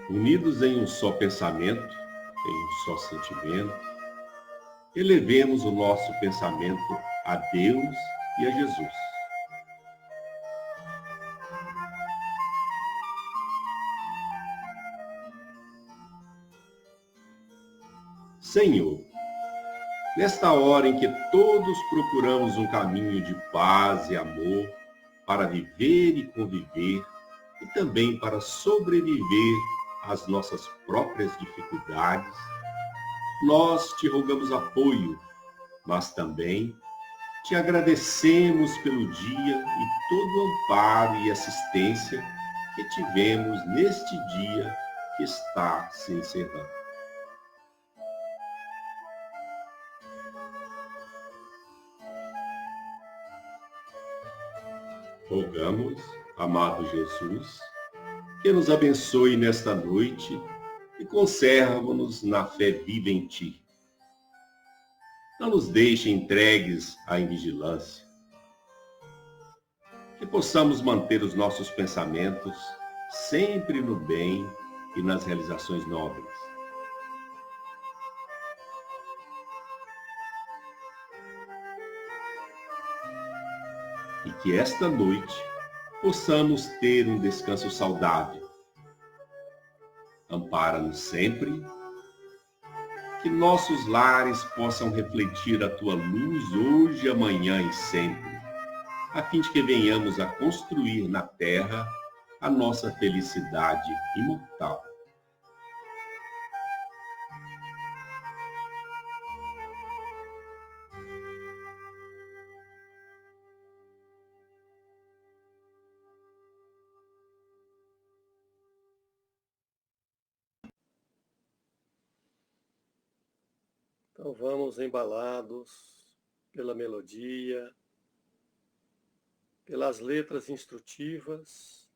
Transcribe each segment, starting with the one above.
Unidos em um só pensamento, em um só sentimento, elevemos o nosso pensamento a Deus e a Jesus. Senhor, nesta hora em que todos procuramos um caminho de paz e amor para viver e conviver, e também para sobreviver às nossas próprias dificuldades, nós te rogamos apoio, mas também te agradecemos pelo dia e todo o amparo e assistência que tivemos neste dia que está se encerrando. Rogamos, amado Jesus, que nos abençoe nesta noite e conserva-nos na fé viva em Ti. Não nos deixe entregues à invigilância. Que possamos manter os nossos pensamentos sempre no bem e nas realizações nobres. E que esta noite possamos ter um descanso saudável. Ampara-nos sempre, que nossos lares possam refletir a Tua luz hoje, amanhã e sempre, a fim de que venhamos a construir na terra a nossa felicidade imortal. Então vamos embalados pela melodia, pelas letras instrutivas,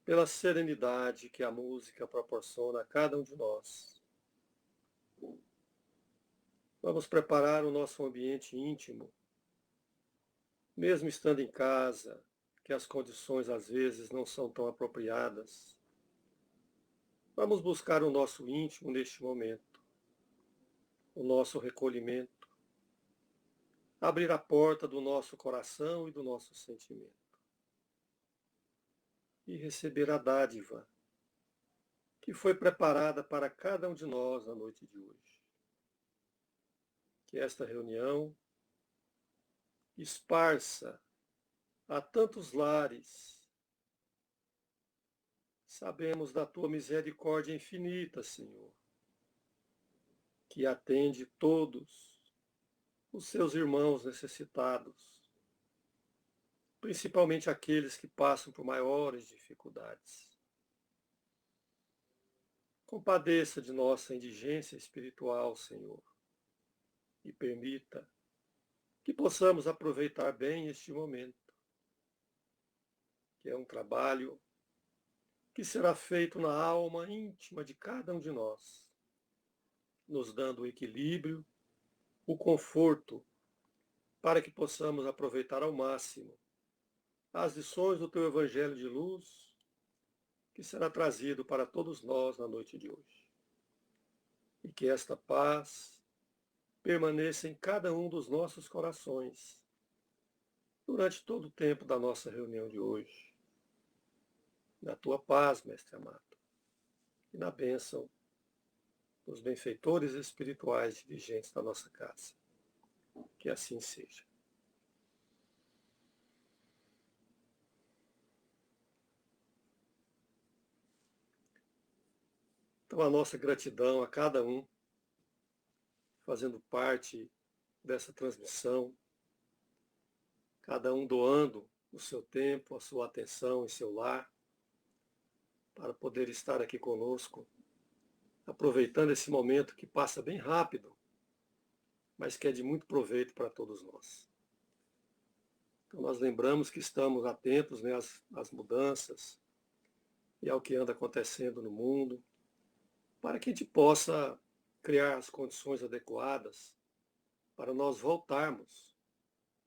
pela serenidade que a música proporciona a cada um de nós. Vamos preparar o nosso ambiente íntimo, mesmo estando em casa, que as condições às vezes não são tão apropriadas. Vamos buscar o nosso íntimo neste momento, o nosso recolhimento, abrir a porta do nosso coração e do nosso sentimento e receber a dádiva que foi preparada para cada um de nós na noite de hoje. Que esta reunião esparça a tantos lares. Sabemos da tua misericórdia infinita, Senhor, que atende todos os seus irmãos necessitados, principalmente aqueles que passam por maiores dificuldades. Compadeça de nossa indigência espiritual, Senhor, e permita que possamos aproveitar bem este momento, que é um trabalho que será feito na alma íntima de cada um de nós, nos dando o equilíbrio, o conforto, para que possamos aproveitar ao máximo as lições do teu Evangelho de luz, que será trazido para todos nós na noite de hoje. E que esta paz permaneça em cada um dos nossos corações, durante todo o tempo da nossa reunião de hoje. Na tua paz, Mestre amado, e na bênção dos benfeitores espirituais dirigentes da nossa casa. Que assim seja. Então, a nossa gratidão a cada um, fazendo parte dessa transmissão, cada um doando o seu tempo, a sua atenção em seu lar, para poder estar aqui conosco, aproveitando esse momento que passa bem rápido, mas que é de muito proveito para todos nós. Então, nós lembramos que estamos atentos, né, às mudanças e ao que anda acontecendo no mundo, para que a gente possa criar as condições adequadas para nós voltarmos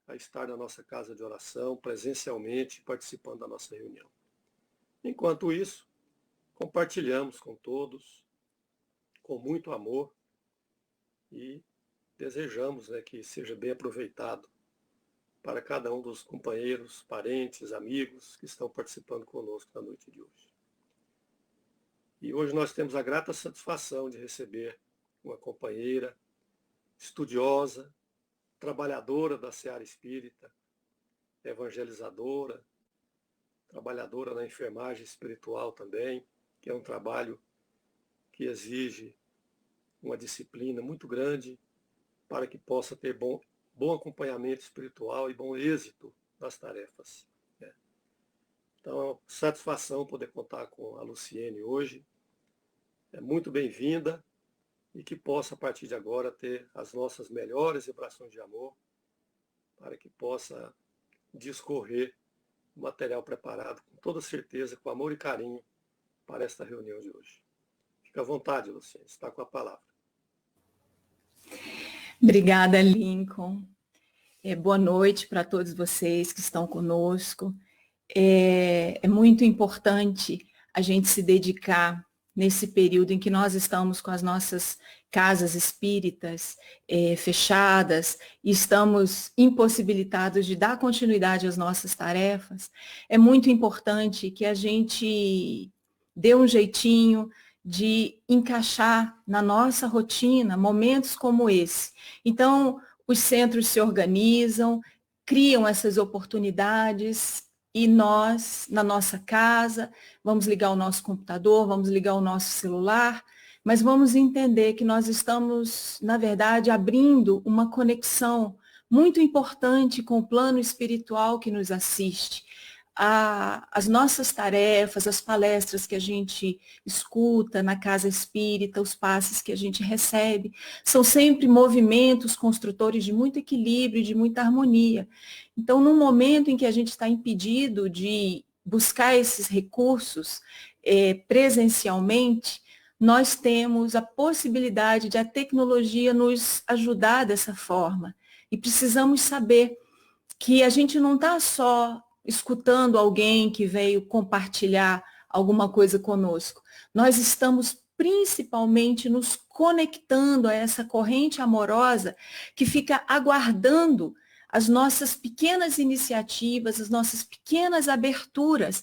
a estar na nossa casa de oração, presencialmente, participando da nossa reunião. Enquanto isso, compartilhamos com todos, com muito amor, e desejamos, né, que seja bem aproveitado para cada um dos companheiros, parentes, amigos que estão participando conosco na noite de hoje. E hoje nós temos a grata satisfação de receber uma companheira estudiosa, trabalhadora da seara espírita, evangelizadora, trabalhadora na enfermagem espiritual também, que é um trabalho que exige uma disciplina muito grande para que possa ter bom acompanhamento espiritual e bom êxito nas tarefas. Então, é uma satisfação poder contar com a Luciene hoje. É muito bem-vinda e que possa, a partir de agora, ter as nossas melhores vibrações de amor para que possa discorrer o material preparado, com toda certeza, com amor e carinho, para esta reunião de hoje. Fique à vontade, Luciene, está com a palavra. Obrigada, Lincoln. Boa noite para todos vocês que estão conosco. É muito importante a gente se dedicar nesse período em que nós estamos com as nossas casas espíritas fechadas e estamos impossibilitados de dar continuidade às nossas tarefas. É muito importante que a gente dê um jeitinho de encaixar na nossa rotina momentos como esse. Então, os centros se organizam, criam essas oportunidades e nós, na nossa casa, vamos ligar o nosso computador, vamos ligar o nosso celular, mas vamos entender que nós estamos, na verdade, abrindo uma conexão muito importante com o plano espiritual que nos assiste. As nossas tarefas, as palestras que a gente escuta na casa espírita, os passes que a gente recebe, são sempre movimentos construtores de muito equilíbrio e de muita harmonia. Então, no momento em que a gente está impedido de buscar esses recursos presencialmente, nós temos a possibilidade de a tecnologia nos ajudar dessa forma. E precisamos saber que a gente não está só escutando alguém que veio compartilhar alguma coisa conosco. Nós estamos principalmente nos conectando a essa corrente amorosa que fica aguardando as nossas pequenas iniciativas, as nossas pequenas aberturas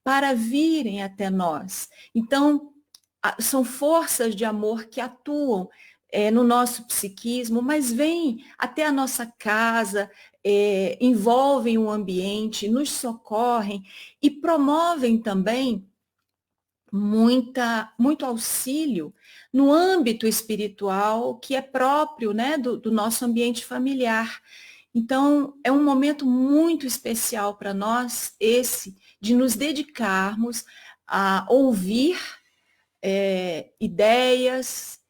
para virem até nós. Então, são forças de amor que atuam no nosso psiquismo, mas vêm até a nossa casa, envolvem o ambiente, nos socorrem e promovem também muito auxílio no âmbito espiritual que é próprio, né, do nosso ambiente familiar. Então, é um momento muito especial para nós, esse, de nos dedicarmos a ouvir ideias,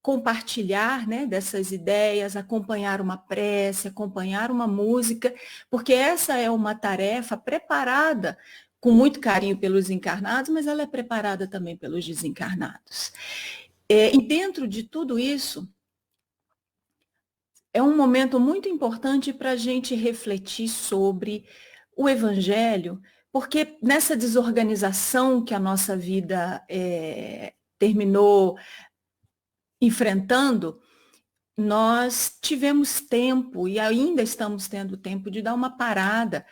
compartilhar, né, dessas ideias, acompanhar uma prece, acompanhar uma música, porque essa é uma tarefa preparada com muito carinho pelos encarnados, mas ela é preparada também pelos desencarnados. E dentro de tudo isso, é um momento muito importante para a gente refletir sobre o Evangelho, porque nessa desorganização que a nossa vida terminou enfrentando, nós tivemos tempo e ainda estamos tendo tempo de dar uma parada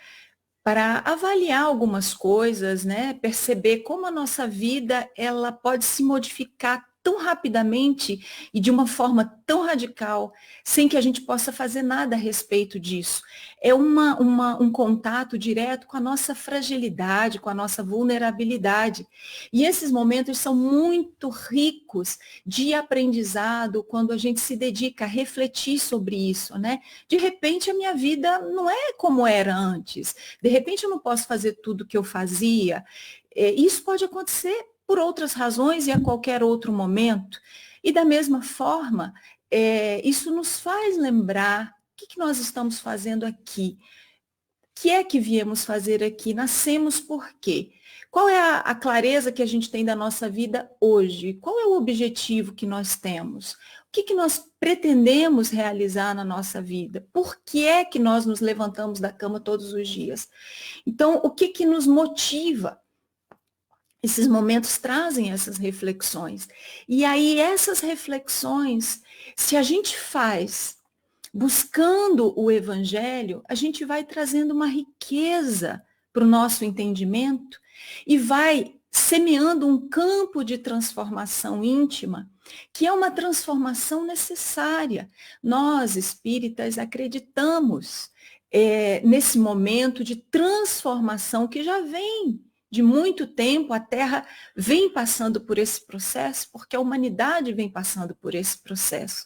para avaliar algumas coisas, né? Perceber como a nossa vida ela pode se modificar tão rapidamente e de uma forma tão radical, sem que a gente possa fazer nada a respeito disso. É um contato direto com a nossa fragilidade, com a nossa vulnerabilidade. E esses momentos são muito ricos de aprendizado quando a gente se dedica a refletir sobre isso, né? De repente a minha vida não é como era antes. De repente eu não posso fazer tudo o que eu fazia. Isso pode acontecer por outras razões e a qualquer outro momento. E da mesma forma, isso nos faz lembrar o que nós estamos fazendo aqui. O que é que viemos fazer aqui? Nascemos por quê? Qual é a clareza que a gente tem da nossa vida hoje? Qual é o objetivo que nós temos? O que nós pretendemos realizar na nossa vida? Por que é que nós nos levantamos da cama todos os dias? Então, o que nos motiva? Esses momentos trazem essas reflexões. E aí, essas reflexões, se a gente faz buscando o Evangelho, a gente vai trazendo uma riqueza para o nosso entendimento e vai semeando um campo de transformação íntima, que é uma transformação necessária. Nós, espíritas, acreditamos nesse momento de transformação que já vem de muito tempo. A Terra vem passando por esse processo, porque a humanidade vem passando por esse processo.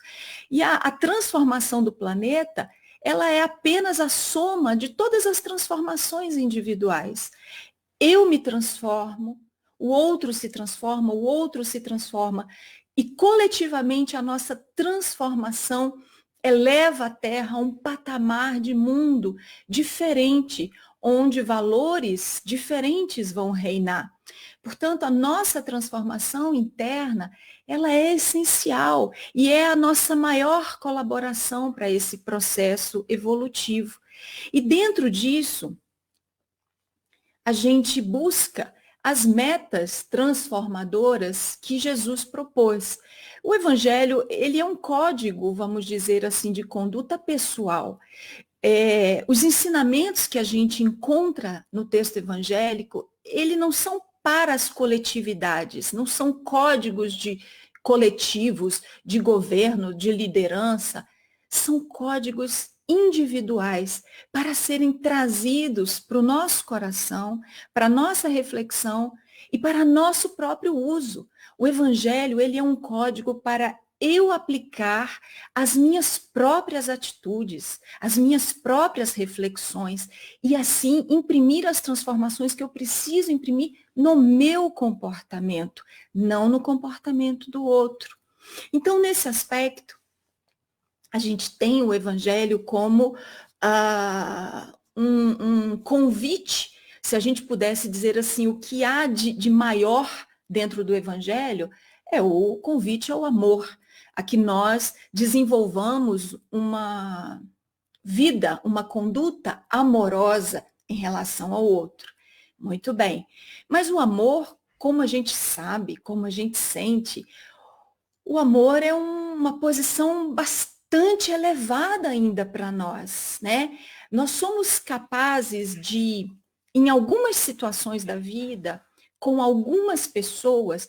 E a transformação do planeta, ela é apenas a soma de todas as transformações individuais. Eu me transformo, o outro se transforma, o outro se transforma, e coletivamente a nossa transformação eleva a Terra a um patamar de mundo diferente, onde valores diferentes vão reinar. Portanto, a nossa transformação interna, ela é essencial e é a nossa maior colaboração para esse processo evolutivo. E dentro disso, a gente busca as metas transformadoras que Jesus propôs. O Evangelho, ele é um código, vamos dizer assim, de conduta pessoal. Os ensinamentos que a gente encontra no texto evangélico, eles não são para as coletividades, não são códigos de coletivos, de governo, de liderança, são códigos individuais para serem trazidos para o nosso coração, para a nossa reflexão e para nosso próprio uso. O Evangelho, ele é um código para eu aplicar as minhas próprias atitudes, as minhas próprias reflexões e assim imprimir as transformações que eu preciso imprimir no meu comportamento, não no comportamento do outro. Então, nesse aspecto, a gente tem o Evangelho como um convite, se a gente pudesse dizer assim, o que há de maior dentro do Evangelho é o convite ao amor, a que nós desenvolvamos uma vida, uma conduta amorosa em relação ao outro. Muito bem. Mas o amor, como a gente sabe, como a gente sente, o amor é uma posição bastante elevada ainda para nós, né? Nós somos capazes de, em algumas situações da vida, com algumas pessoas,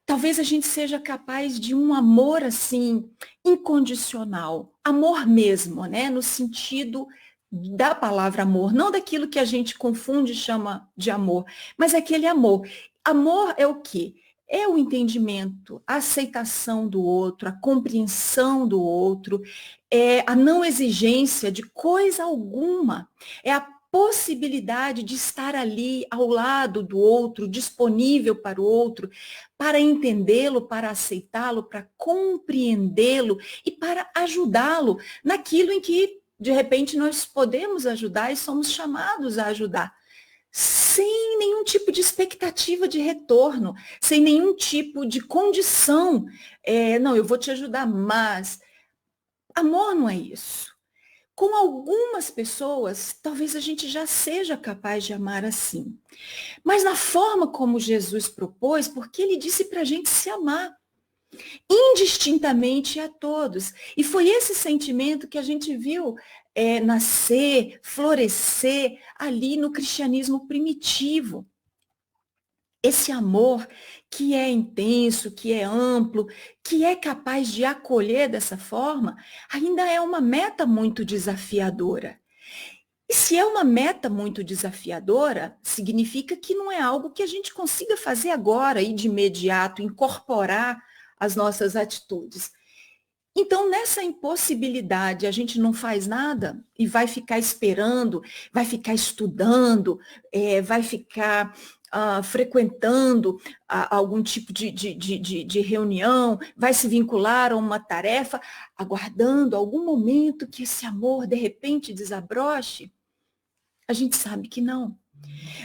talvez a gente seja capaz de um amor assim, incondicional, amor mesmo, né? No sentido da palavra amor, não daquilo que a gente confunde e chama de amor, mas aquele amor. Amor é o quê? É o entendimento, a aceitação do outro, a compreensão do outro, é a não exigência de coisa alguma, é a possibilidade de estar ali ao lado do outro, disponível para o outro, para entendê-lo, para aceitá-lo, para compreendê-lo e para ajudá-lo naquilo em que, de repente, nós podemos ajudar e somos chamados a ajudar, sem nenhum tipo de expectativa de retorno, sem nenhum tipo de condição. Não, eu vou te ajudar, mas amor não é isso. Com algumas pessoas, talvez a gente já seja capaz de amar assim. Mas na forma como Jesus propôs, porque ele disse para a gente se amar indistintamente a todos. E foi esse sentimento que a gente viu nascer, florescer ali no cristianismo primitivo. Esse amor que é intenso, que é amplo, que é capaz de acolher dessa forma, ainda é uma meta muito desafiadora. E se é uma meta muito desafiadora, significa que não é algo que a gente consiga fazer agora e de imediato, incorporar as nossas atitudes. Então, nessa impossibilidade, a gente não faz nada e vai ficar esperando, vai ficar estudando, vai ficar frequentando algum tipo de reunião, vai se vincular a uma tarefa, aguardando algum momento que esse amor, de repente, desabroche. A gente sabe que não.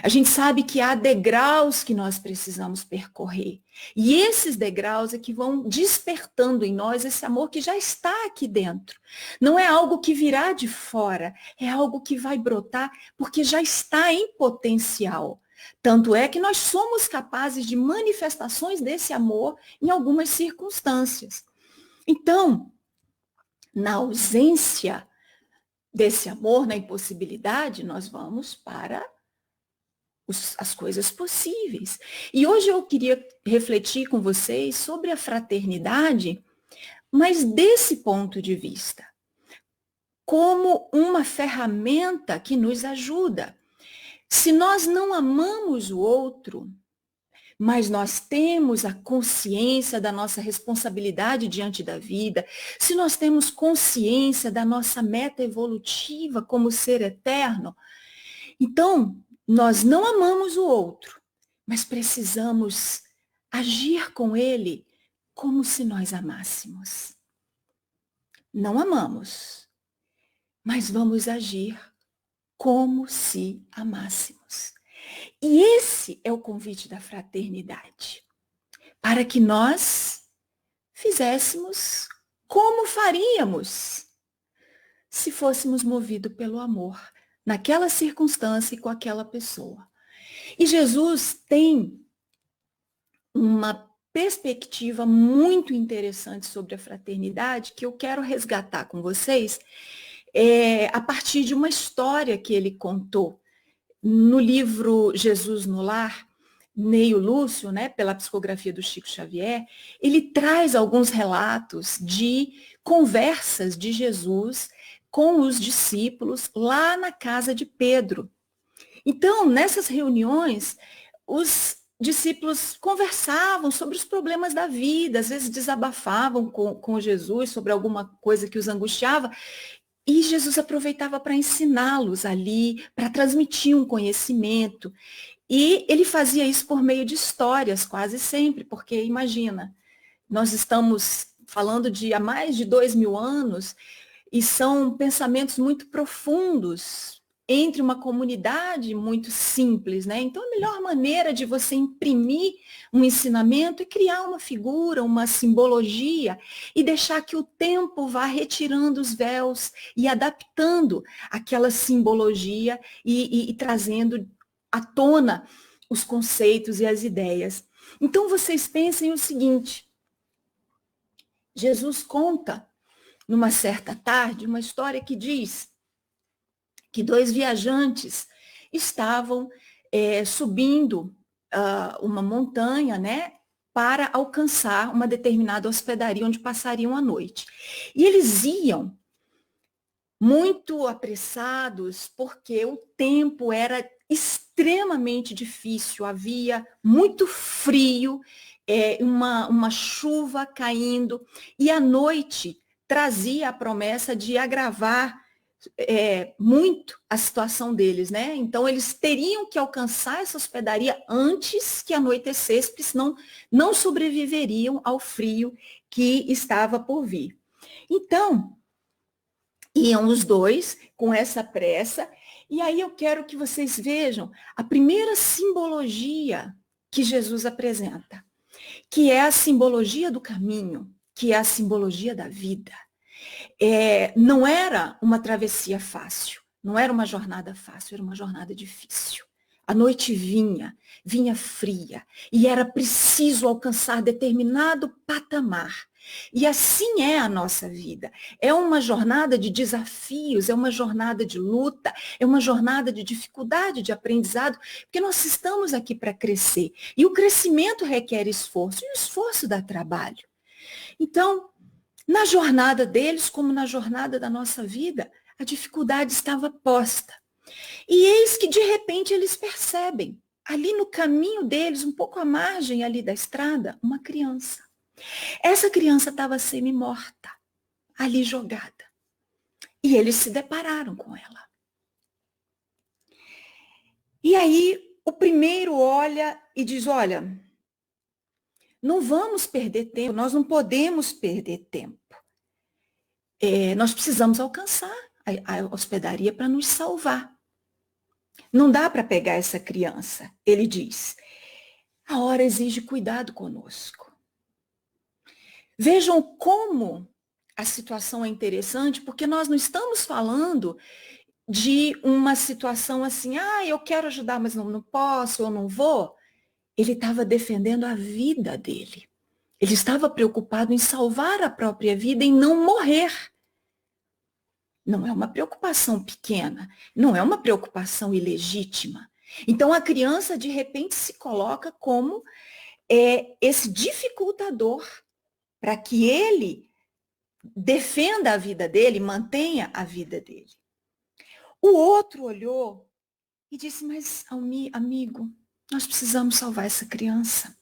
A gente sabe que há degraus que nós precisamos percorrer. E esses degraus é que vão despertando em nós esse amor que já está aqui dentro. Não é algo que virá de fora, é algo que vai brotar porque já está em potencial. Tanto é que nós somos capazes de manifestações desse amor em algumas circunstâncias. Então, na ausência desse amor, na impossibilidade, nós vamos para as coisas possíveis. E hoje eu queria refletir com vocês sobre a fraternidade, mas desse ponto de vista, como uma ferramenta que nos ajuda. Se nós não amamos o outro, mas nós temos a consciência da nossa responsabilidade diante da vida, se nós temos consciência da nossa meta evolutiva como ser eterno, então nós não amamos o outro, mas precisamos agir com ele como se nós amássemos. Não amamos, mas vamos agir como se amássemos. E esse é o convite da fraternidade, para que nós fizéssemos como faríamos se fôssemos movidos pelo amor, naquela circunstância e com aquela pessoa. E Jesus tem uma perspectiva muito interessante sobre a fraternidade que eu quero resgatar com vocês a partir de uma história que ele contou. No livro Jesus no Lar, Neio Lúcio, né, pela psicografia do Chico Xavier, ele traz alguns relatos de conversas de Jesus com os discípulos lá na casa de Pedro. Então, nessas reuniões, os discípulos conversavam sobre os problemas da vida, às vezes desabafavam com Jesus sobre alguma coisa que os angustiava, e Jesus aproveitava para ensiná-los ali, para transmitir um conhecimento. E ele fazia isso por meio de histórias, quase sempre, porque imagina, nós estamos falando de há mais de 2000 anos, e são pensamentos muito profundos entre uma comunidade muito simples, né? Então, a melhor maneira de você imprimir um ensinamento é criar uma figura, uma simbologia e deixar que o tempo vá retirando os véus e adaptando aquela simbologia e trazendo à tona os conceitos e as ideias. Então, vocês pensem o seguinte, Jesus conta, numa certa tarde, uma história que diz que 2 viajantes estavam subindo uma montanha, né, para alcançar uma determinada hospedaria onde passariam a noite. E eles iam muito apressados, porque o tempo era extremamente difícil, havia muito frio, uma chuva caindo, e a noite trazia a promessa de agravar muito a situação deles, né? Então, eles teriam que alcançar essa hospedaria antes que anoitecesse, porque senão não sobreviveriam ao frio que estava por vir. Então, iam os dois com essa pressa, e aí eu quero que vocês vejam a primeira simbologia que Jesus apresenta, que é a simbologia do caminho, que é a simbologia da vida. Não era uma travessia fácil, não era uma jornada fácil, era uma jornada difícil. A noite vinha fria, e era preciso alcançar determinado patamar. E assim é a nossa vida. É uma jornada de desafios, é uma jornada de luta, é uma jornada de dificuldade, de aprendizado, porque nós estamos aqui para crescer. E o crescimento requer esforço, e o esforço dá trabalho. Então, na jornada deles, como na jornada da nossa vida, a dificuldade estava posta. E eis que, de repente, eles percebem, ali no caminho deles, um pouco à margem ali da estrada, uma criança. Essa criança estava semi-morta, ali jogada. E eles se depararam com ela. E aí, o primeiro olha e diz, olha, não vamos perder tempo, nós não podemos perder tempo. Nós precisamos alcançar a hospedaria para nos salvar. Não dá para pegar essa criança, ele diz. A hora exige cuidado conosco. Vejam como a situação é interessante, porque nós não estamos falando de uma situação assim, eu quero ajudar, mas não posso, ou não vou. Ele estava defendendo a vida dele. Ele estava preocupado em salvar a própria vida, em não morrer. Não é uma preocupação pequena, não é uma preocupação ilegítima. Então a criança, de repente, se coloca como esse dificultador para que ele defenda a vida dele, mantenha a vida dele. O outro olhou e disse, mas amigo, nós precisamos salvar essa criança.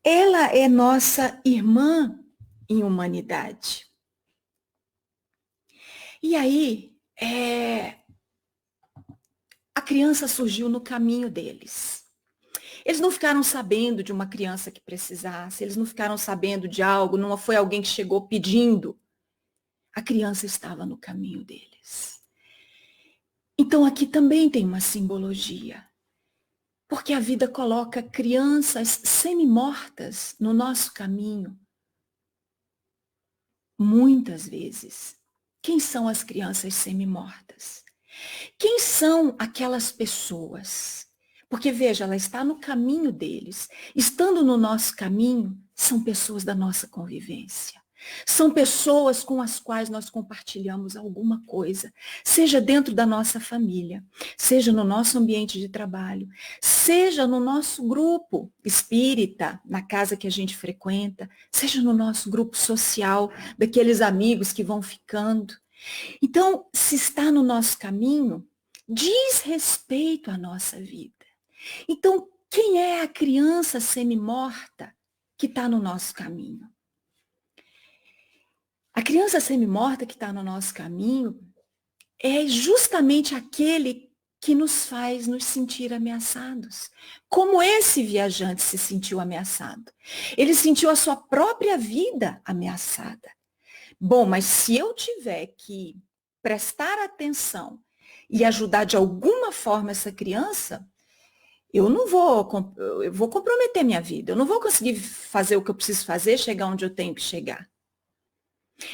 Ela é nossa irmã em humanidade. E aí, a criança surgiu no caminho deles. Eles não ficaram sabendo de uma criança que precisasse, eles não ficaram sabendo de algo, não foi alguém que chegou pedindo. A criança estava no caminho deles. Então aqui também tem uma simbologia. Porque a vida coloca crianças semi-mortas no nosso caminho. Muitas vezes. Quem são as crianças semi-mortas? Quem são aquelas pessoas? Porque, veja, ela está no caminho deles. Estando no nosso caminho, são pessoas da nossa convivência. São pessoas com as quais nós compartilhamos alguma coisa, seja dentro da nossa família, seja no nosso ambiente de trabalho, seja no nosso grupo espírita, na casa que a gente frequenta, seja no nosso grupo social, daqueles amigos que vão ficando. Então, se está no nosso caminho, diz respeito à nossa vida. Então, quem é a criança semi-morta que está no nosso caminho? A criança semi-morta que está no nosso caminho é justamente aquele que nos faz nos sentir ameaçados. Como esse viajante se sentiu ameaçado? Ele sentiu a sua própria vida ameaçada. Bom, mas se eu tiver que prestar atenção e ajudar de alguma forma essa criança, eu vou comprometer minha vida. Eu não vou conseguir fazer o que eu preciso fazer, chegar onde eu tenho que chegar.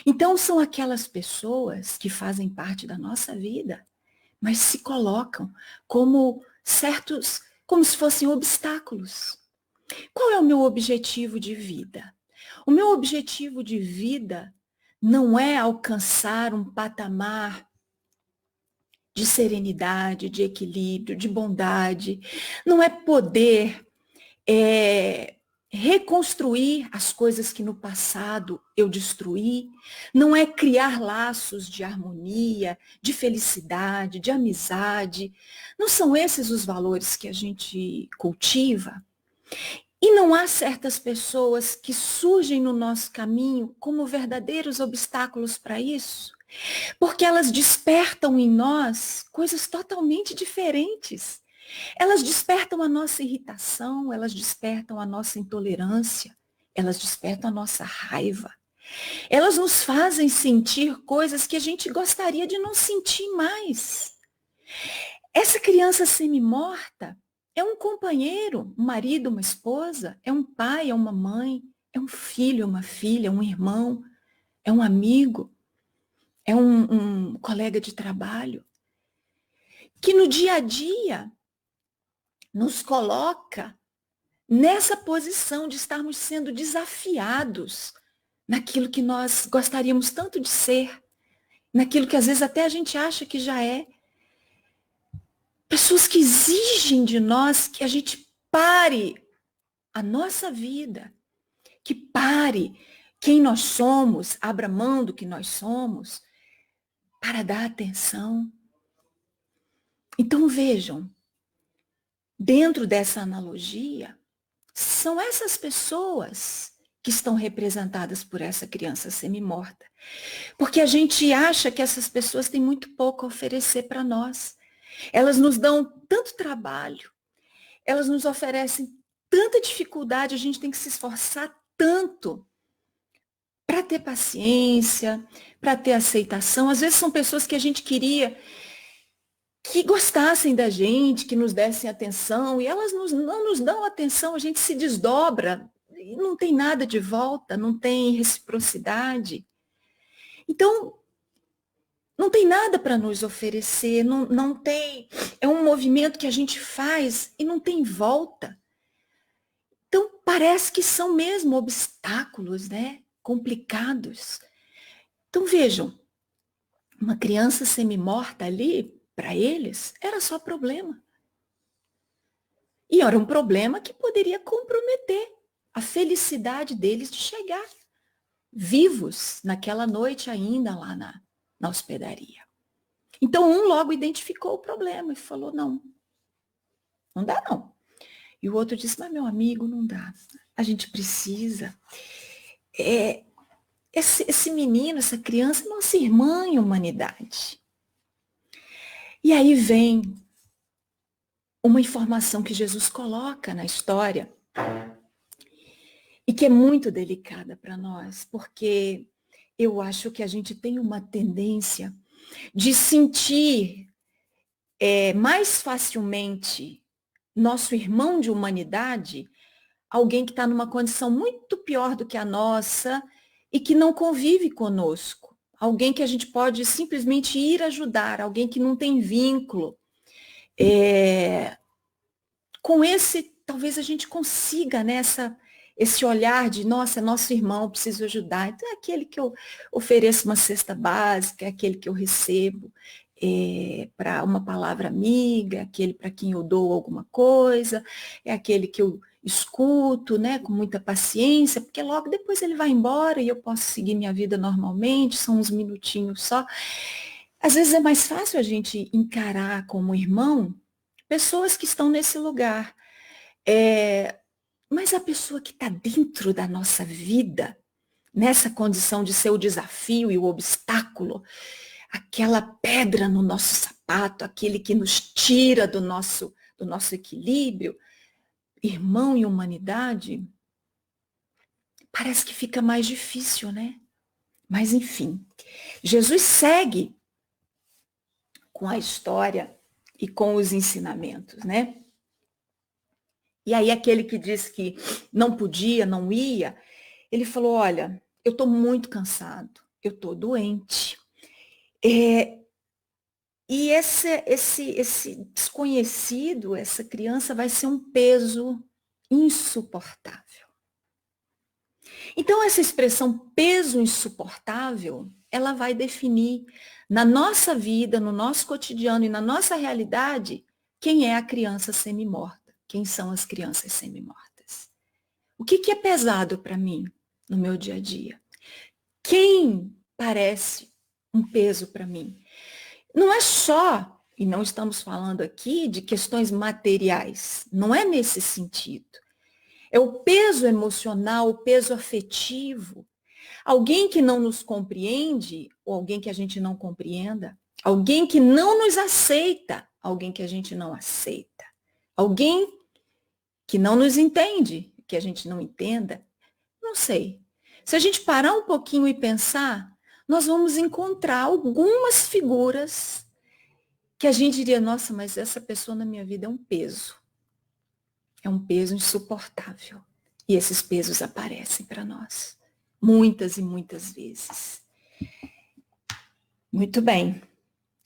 Então, são aquelas pessoas que fazem parte da nossa vida, mas se colocam como se fossem obstáculos. Qual é o meu objetivo de vida? O meu objetivo de vida não é alcançar um patamar de serenidade, de equilíbrio, de bondade, não é poder reconstruir as coisas que no passado eu destruí, não é criar laços de harmonia, de felicidade, de amizade. Não são esses os valores que a gente cultiva? E não há certas pessoas que surgem no nosso caminho como verdadeiros obstáculos para isso? Porque elas despertam em nós coisas totalmente diferentes. Elas despertam a nossa irritação, elas despertam a nossa intolerância, elas despertam a nossa raiva. Elas nos fazem sentir coisas que a gente gostaria de não sentir mais. Essa criança semi-morta é um companheiro, um marido, uma esposa, é um pai, é uma mãe, é um filho, é uma filha, é um irmão, é um amigo, é um colega de trabalho, que no dia a dia nos coloca nessa posição de estarmos sendo desafiados naquilo que nós gostaríamos tanto de ser, naquilo que às vezes até a gente acha que já é. Pessoas que exigem de nós que a gente pare a nossa vida, que pare quem nós somos, abra mão do que nós somos, para dar atenção. Então vejam, dentro dessa analogia, são essas pessoas que estão representadas por essa criança semi-morta. Porque a gente acha que essas pessoas têm muito pouco a oferecer para nós. Elas nos dão tanto trabalho, elas nos oferecem tanta dificuldade, a gente tem que se esforçar tanto para ter paciência, para ter aceitação. Às vezes são pessoas que a gente queria que gostassem da gente, que nos dessem atenção, e elas não nos dão atenção, a gente se desdobra, e não tem nada de volta, não tem reciprocidade. Então, não tem nada para nos oferecer, não tem, é um movimento que a gente faz e não tem volta. Então, parece que são mesmo obstáculos, né? Complicados. Então, vejam, uma criança semi-morta ali, para eles, era só problema. E era um problema que poderia comprometer a felicidade deles de chegar vivos naquela noite ainda lá na hospedaria. Então, um logo identificou o problema e falou, não dá não. E o outro disse, mas meu amigo, não dá. A gente precisa. Esse menino, essa criança é nossa irmã em humanidade. E aí vem uma informação que Jesus coloca na história e que é muito delicada para nós, porque eu acho que a gente tem uma tendência de sentir mais facilmente nosso irmão de humanidade, alguém que está numa condição muito pior do que a nossa e que não convive conosco, alguém que a gente pode simplesmente ir ajudar, alguém que não tem vínculo. Com esse, talvez a gente consiga, né, esse olhar de, nossa, é nosso irmão, preciso ajudar. Então, é aquele que eu ofereço uma cesta básica, é aquele que eu recebo para uma palavra amiga, é aquele para quem eu dou alguma coisa, é aquele que eu escuto, né, com muita paciência, porque logo depois ele vai embora e eu posso seguir minha vida normalmente, são uns minutinhos só. Às vezes é mais fácil a gente encarar como irmão pessoas que estão nesse lugar. Mas a pessoa que está dentro da nossa vida, nessa condição de ser o desafio e o obstáculo, aquela pedra no nosso sapato, aquele que nos tira do nosso equilíbrio, irmão e humanidade, parece que fica mais difícil, né? Mas enfim, Jesus segue com a história e com os ensinamentos, né? E aí aquele que disse que não podia, não ia, ele falou, olha, eu estou muito cansado, eu estou doente. E esse desconhecido, essa criança vai ser um peso insuportável. Então, essa expressão peso insuportável, ela vai definir na nossa vida, no nosso cotidiano e na nossa realidade, quem é a criança semi-morta. Quem são as crianças semi-mortas? O que é pesado para mim no meu dia a dia? Quem parece um peso para mim? Não é só, e não estamos falando aqui de questões materiais, não é nesse sentido. É o peso emocional, o peso afetivo. Alguém que não nos compreende, ou alguém que a gente não compreenda. Alguém que não nos aceita, alguém que a gente não aceita. Alguém que não nos entende, que a gente não entenda. Não sei. Se a gente parar um pouquinho e pensar, nós vamos encontrar algumas figuras que a gente diria, nossa, mas essa pessoa na minha vida é um peso. É um peso insuportável. E esses pesos aparecem para nós. Muitas e muitas vezes. Muito bem.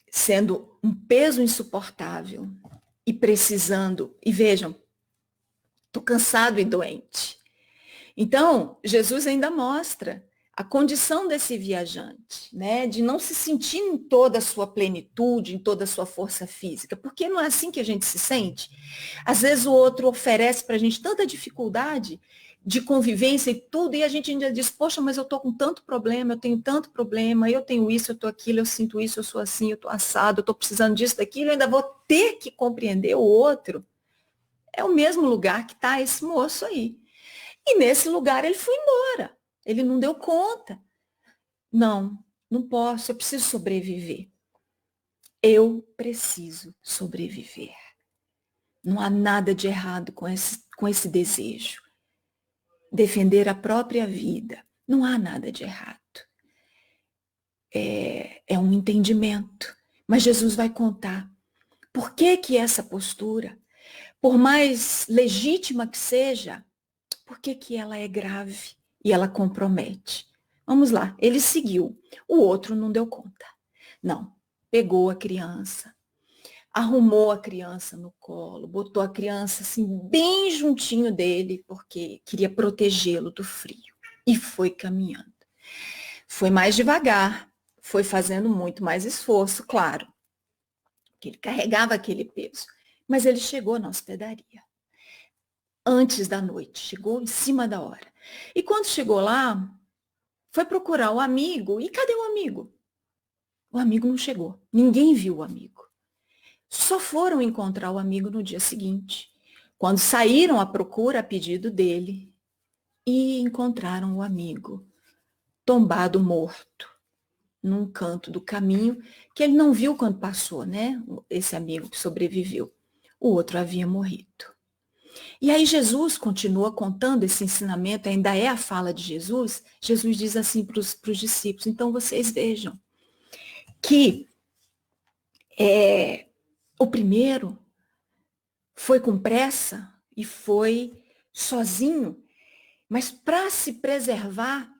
Sendo um peso insuportável e precisando, e vejam, estou cansado e doente. Então, Jesus ainda mostra a condição desse viajante, né, de não se sentir em toda a sua plenitude, em toda a sua força física, porque não é assim que a gente se sente. Às vezes o outro oferece para a gente tanta dificuldade de convivência e tudo, e a gente ainda diz, poxa, mas eu estou com tanto problema, eu tenho tanto problema, eu tenho isso, eu estou aquilo, eu sinto isso, eu sou assim, eu estou assado, eu estou precisando disso, daquilo, eu ainda vou ter que compreender o outro. É o mesmo lugar que está esse moço aí. E nesse lugar ele foi embora. Ele não deu conta. Não posso, eu preciso sobreviver. Eu preciso sobreviver. Não há nada de errado com esse desejo. Defender a própria vida. Não há nada de errado. É um entendimento. Mas Jesus vai contar por que essa postura, por mais legítima que seja, por que ela é grave e ela compromete? Vamos lá, ele seguiu, o outro não deu conta. Não, pegou a criança, arrumou a criança no colo, botou a criança assim bem juntinho dele, porque queria protegê-lo do frio. E foi caminhando. Foi mais devagar, foi fazendo muito mais esforço, claro, que ele carregava aquele peso. Mas ele chegou na hospedaria. Antes da noite, chegou em cima da hora. E quando chegou lá, foi procurar o amigo. E cadê o amigo? O amigo não chegou. Ninguém viu o amigo. Só foram encontrar o amigo no dia seguinte, quando saíram à procura a pedido dele e encontraram o amigo tombado morto num canto do caminho que ele não viu quando passou, né? Esse amigo que sobreviveu. O outro havia morrido. E aí Jesus continua contando esse ensinamento, ainda é a fala de Jesus. Jesus diz assim para os discípulos: então vocês vejam que o primeiro foi com pressa e foi sozinho, mas para se preservar,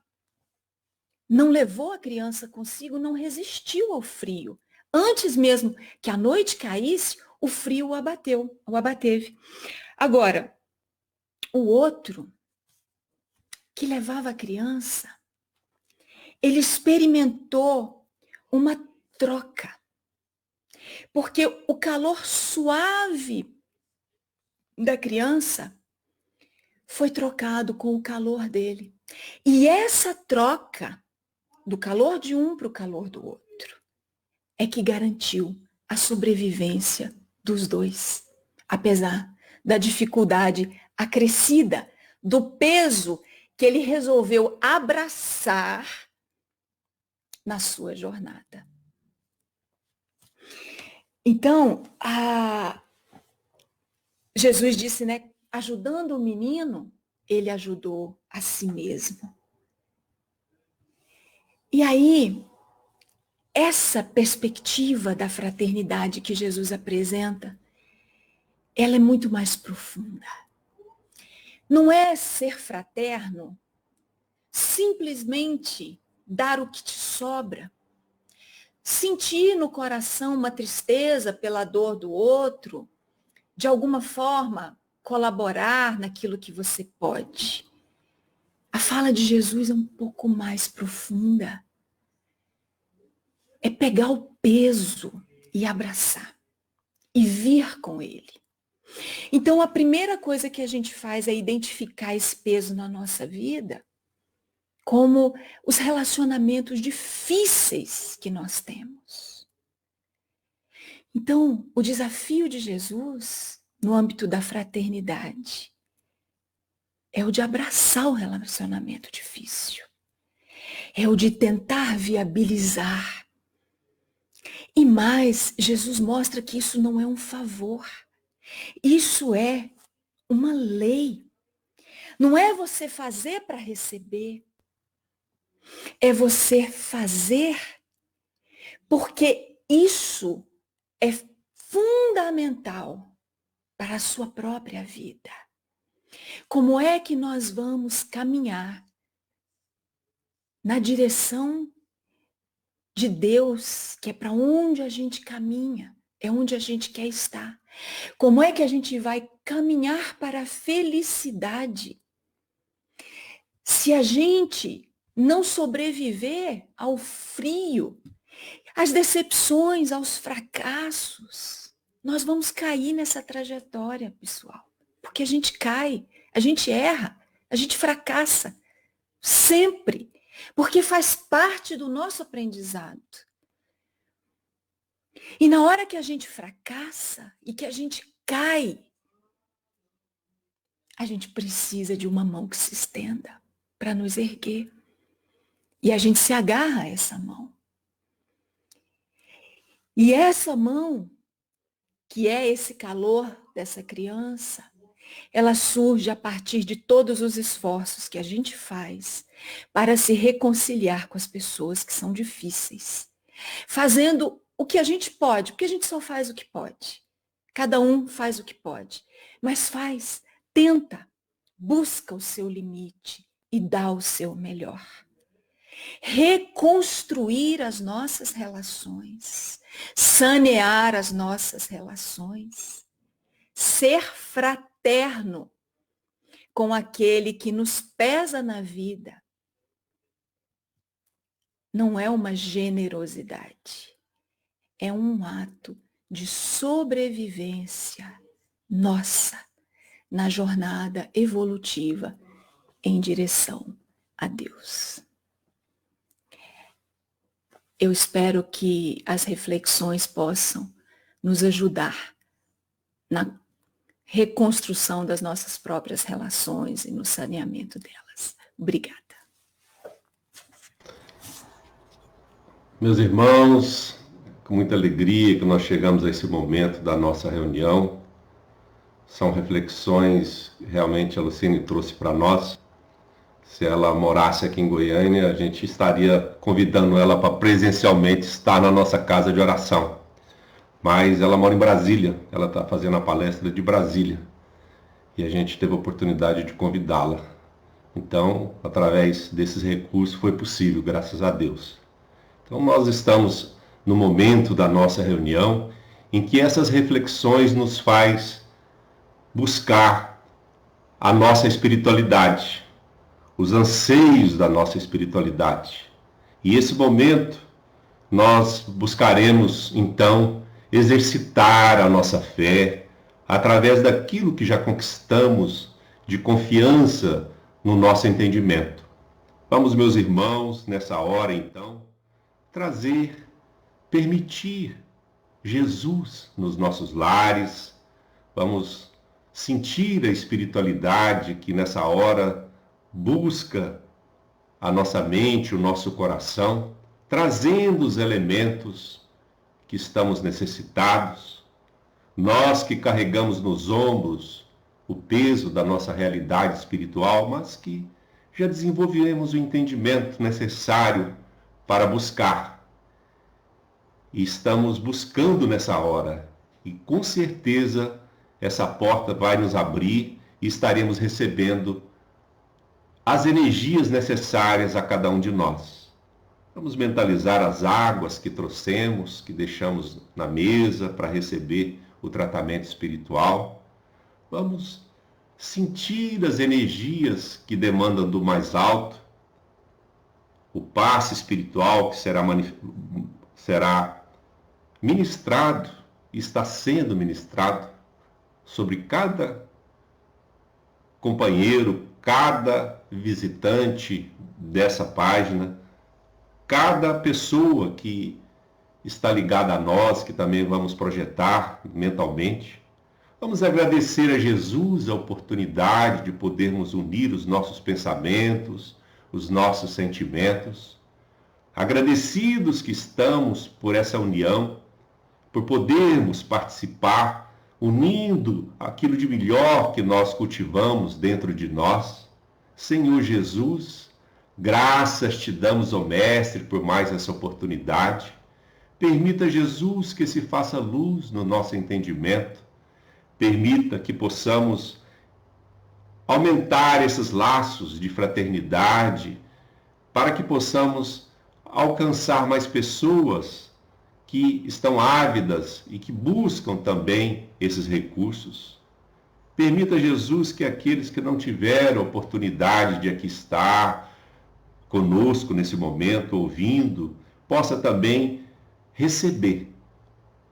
não levou a criança consigo, não resistiu ao frio. Antes mesmo que a noite caísse, o frio o abateve. Agora, o outro, que levava a criança, ele experimentou uma troca. Porque o calor suave da criança foi trocado com o calor dele. E essa troca, do calor de um para o calor do outro, é que garantiu a sobrevivência dos dois, apesar da dificuldade acrescida, do peso que ele resolveu abraçar na sua jornada. Então, Jesus disse, né, ajudando o menino, ele ajudou a si mesmo. E aí, essa perspectiva da fraternidade que Jesus apresenta, ela é muito mais profunda. Não é ser fraterno simplesmente dar o que te sobra, sentir no coração uma tristeza pela dor do outro, de alguma forma colaborar naquilo que você pode. A fala de Jesus é um pouco mais profunda. É pegar o peso e abraçar. E vir com ele. Então, a primeira coisa que a gente faz é identificar esse peso na nossa vida, como os relacionamentos difíceis que nós temos. Então, o desafio de Jesus, no âmbito da fraternidade, é o de abraçar o relacionamento difícil. É o de tentar viabilizar. E mais, Jesus mostra que isso não é um favor. Isso é uma lei. Não é você fazer para receber. É você fazer porque isso é fundamental para a sua própria vida. Como é que nós vamos caminhar na direção de Deus, que é para onde a gente caminha, é onde a gente quer estar? Como é que a gente vai caminhar para a felicidade se a gente não sobreviver ao frio, às decepções, aos fracassos? Nós vamos cair nessa trajetória, pessoal, porque a gente cai, a gente erra, a gente fracassa sempre, porque faz parte do nosso aprendizado. E na hora que a gente fracassa e que a gente cai, a gente precisa de uma mão que se estenda para nos erguer. E a gente se agarra a essa mão. E essa mão, que é esse calor dessa criança, ela surge a partir de todos os esforços que a gente faz para se reconciliar com as pessoas que são difíceis. Fazendo o que a gente pode, porque a gente só faz o que pode. Cada um faz o que pode. Mas faz, tenta, busca o seu limite e dá o seu melhor. reconstruir as nossas relações, sanear as nossas relações, ser fraterno com aquele que nos pesa na vida. Não é uma generosidade, é um ato de sobrevivência nossa na jornada evolutiva em direção a Deus. Eu espero que as reflexões possam nos ajudar na reconstrução das nossas próprias relações e no saneamento delas. Obrigada. Meus irmãos, com muita alegria que nós chegamos a esse momento da nossa reunião. São reflexões que realmente a Luciene trouxe para nós. Se ela morasse aqui em Goiânia, a gente estaria convidando ela para presencialmente estar na nossa casa de oração. Mas ela mora em Brasília, ela está fazendo a palestra de Brasília. E a gente teve a oportunidade de convidá-la. Então, através desses recursos foi possível, graças a Deus. Então, nós estamos no momento da nossa reunião em que essas reflexões nos faz buscar a nossa espiritualidade, os anseios da nossa espiritualidade. E esse momento nós buscaremos, então, exercitar a nossa fé através daquilo que já conquistamos de confiança no nosso entendimento. Vamos, meus irmãos, nessa hora, então, permitir Jesus nos nossos lares. Vamos sentir a espiritualidade que nessa hora busca a nossa mente, o nosso coração, trazendo os elementos que estamos necessitados. Nós que carregamos nos ombros o peso da nossa realidade espiritual, mas que já desenvolvemos o entendimento necessário para buscar. E estamos buscando nessa hora. E com certeza essa porta vai nos abrir e estaremos recebendo as energias necessárias a cada um de nós. Vamos mentalizar as águas que trouxemos, que deixamos na mesa para receber o tratamento espiritual. Vamos sentir as energias que demandam do mais alto, o passe espiritual que será ministrado e está sendo ministrado sobre cada companheiro, cada visitante dessa página, cada pessoa que está ligada a nós, que também vamos projetar mentalmente. Vamos agradecer a Jesus a oportunidade de podermos unir os nossos pensamentos, os nossos sentimentos. Agradecidos que estamos por essa união, por podermos participar, unindo aquilo de melhor que nós cultivamos dentro de nós. Senhor Jesus, graças te damos, ó Mestre, por mais essa oportunidade. Permita, Jesus, que se faça luz no nosso entendimento. Permita que possamos aumentar esses laços de fraternidade, para que possamos alcançar mais pessoas que estão ávidas e que buscam também esses recursos. Permita, Jesus, que aqueles que não tiveram oportunidade de aqui estar conosco nesse momento, ouvindo, possa também receber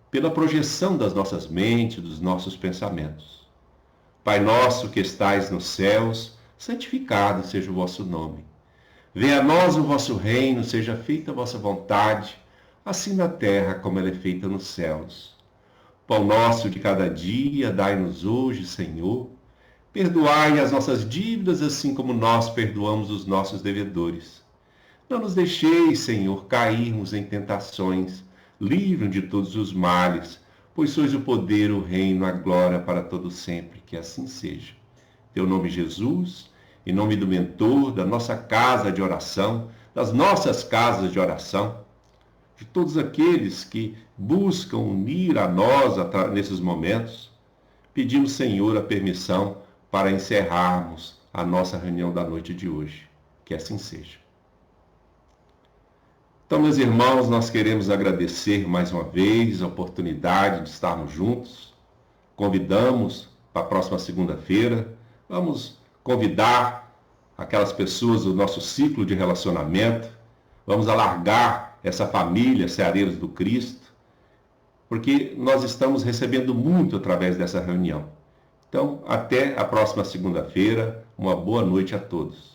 pela projeção das nossas mentes, dos nossos pensamentos. Pai nosso que estais nos céus, santificado seja o vosso nome. Venha a nós o vosso reino, seja feita a vossa vontade, assim na terra como ela é feita nos céus. Pão nosso de cada dia, dai-nos hoje, Senhor. Perdoai as nossas dívidas, assim como nós perdoamos os nossos devedores. Não nos deixeis, Senhor, cairmos em tentações. Livre-nos de todos os males, pois sois o poder, o reino, a glória para todo sempre. Que assim seja. Teu nome, Jesus, em nome do mentor, da nossa casa de oração, das nossas casas de oração, de todos aqueles que buscam unir a nós nesses momentos, pedimos, Senhor, a permissão para encerrarmos a nossa reunião da noite de hoje. Que assim seja. Então, meus irmãos, nós queremos agradecer mais uma vez a oportunidade de estarmos juntos. Convidamos para a próxima segunda-feira. Vamos convidar aquelas pessoas do nosso ciclo de relacionamento. Vamos alargar essa família, Ceareiros do Cristo, porque nós estamos recebendo muito através dessa reunião. Então, até a próxima segunda-feira. Uma boa noite a todos.